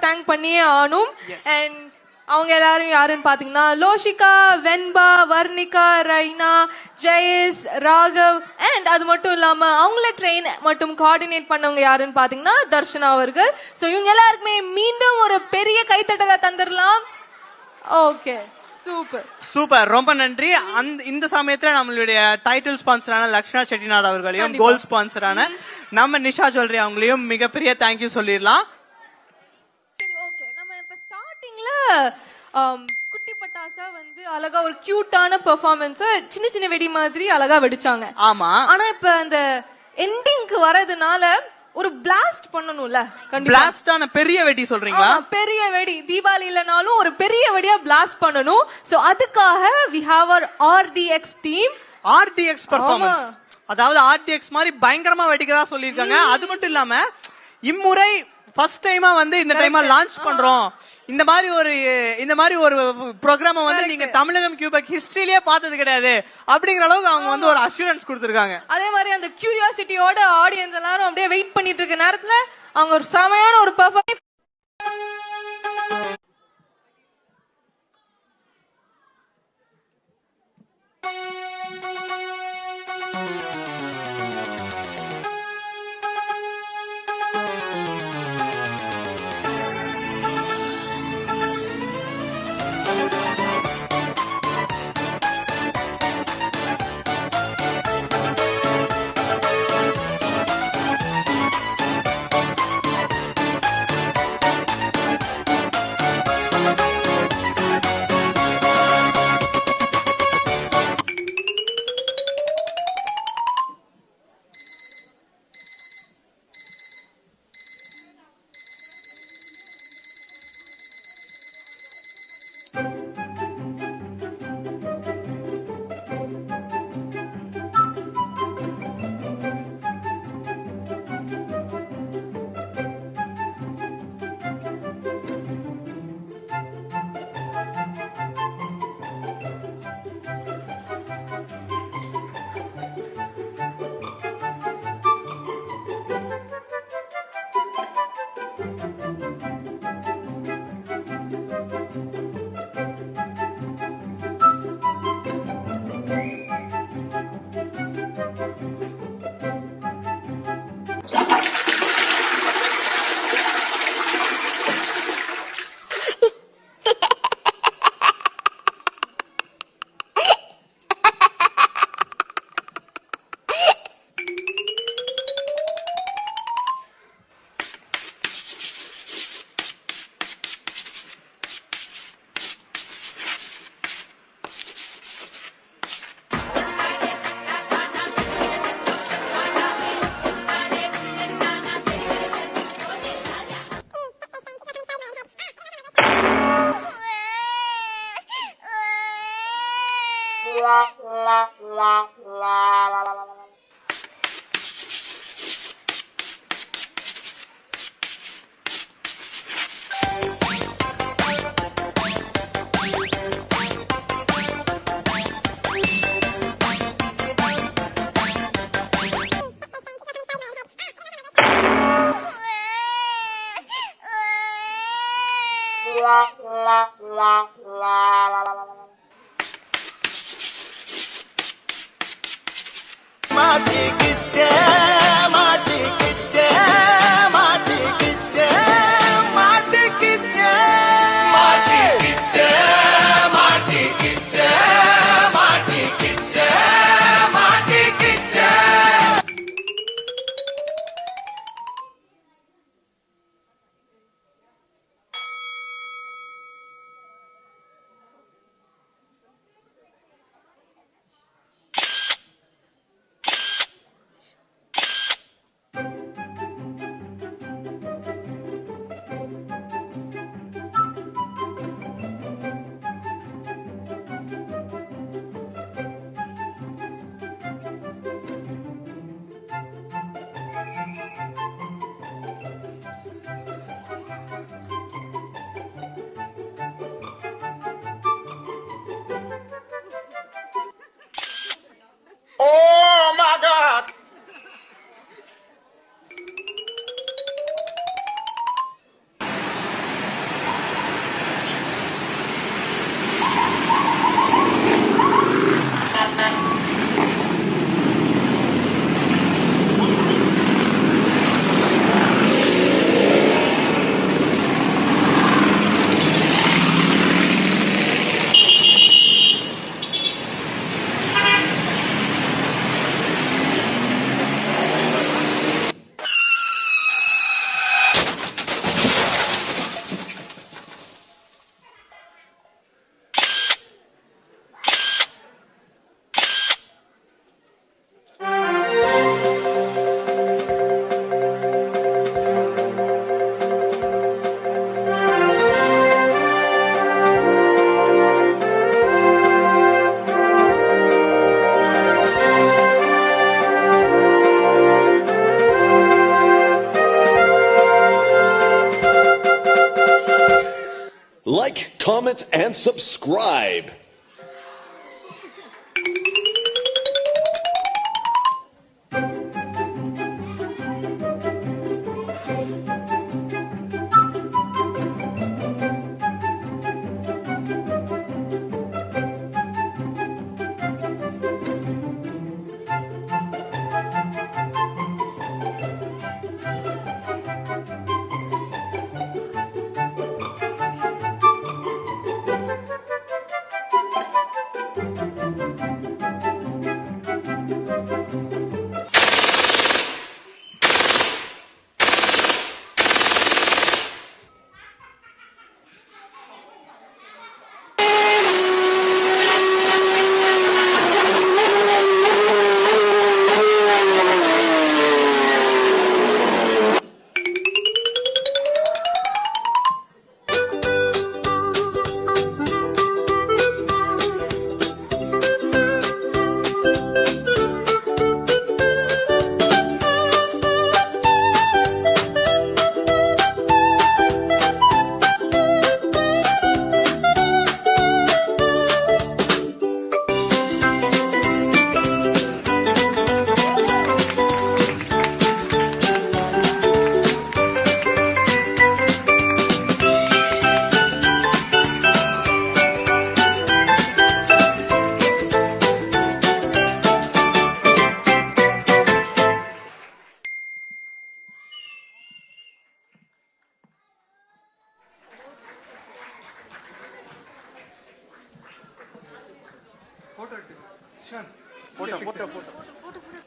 Thank பண்ணியே ஆனும். And அவங்க எல்லாரும் யாருன்னு பாத்தீங்கன்னா லோஷிகா, வெண்பா, வர்ணிகா, ரைனா, ஜெயஸ், ராகவ் அண்ட் அது மட்டும் இல்லாம அவங்கள ட்ரெயின் மட்டும் கோஆர்டினேட் பண்ணவங்க யாருன்னு பாத்தீங்கன்னா தர்ஷனா அவர்கள். சோ இவங்க எல்லாருக்குமே மீண்டும் ஒரு பெரிய கைத்தட்டலை தந்துடலாம். ஓகே, சூப்பர் சூப்பர், ரொம்ப நன்றி. இந்த சமயத்துல நம்மளுடைய டைட்டில் ஸ்பான்சரான லக்ஷ்மணா செட்டிநாடு அவர்களையும் கோல்ட் ஸ்பான்சரான நம்ம நிஷா ஜுவல்லரி அவங்களையும் மிகப்பெரிய தேங்க்யூ சொல்லிடலாம். சரி, ஓகே. நம்ம இப்ப ஸ்டார்டிங்ல குட்டி பட்டாசா வந்து அழகா ஒரு கியூட்டான பெர்ஃபார்மன்ஸ் சின்ன சின்ன வெடி மாதிரி அழகா வெடிச்சாங்க. ஆமா. ஆனா இப்ப அந்த எண்டிங்க்கு வரதுனால ஒரு பிளாஸ்ட் பண்ணணும்ல. கண்டிப்பா பிளாஸ்டான பெரிய வெடி சொல்றீங்களா? பெரிய வெடி தீபாவளி இல்லனாலும் ஒரு பெரிய வெடியா பிளாஸ்ட் பண்ணணும். சோ அதுக்காக we have our RDX team. RDX performance, அதாவது RDX மாதிரி பயங்கரமா வெடிக்கதா சொல்லிருக்காங்க. அது மட்டும் இல்லாம இம்முறை ஃபர்ஸ்ட் டைமா வந்து இந்த டைமா லான்ச் பண்றோம். இந்த மாதிரி ஒரு ப்ரோக்ராம வந்து நீங்க தமிழகம் கியூபெக் ஹிஸ்டரியிலேயே பார்த்தது கிடையாது அப்படிங்கிற அளவுக்கு அவங்க வந்து ஒரு அஷூரன்ஸ் கொடுத்திருக்காங்க. அதே மாதிரி அந்த கியூரியாசிட்டியோட ஆடியன்ஸ் எல்லாரும் அப்படியே வெயிட் பண்ணிட்டு இருக்க நேரத்துல அவங்க ஒரு செமையான ஒரு performance. Like, comment, and subscribe. Photo photo photo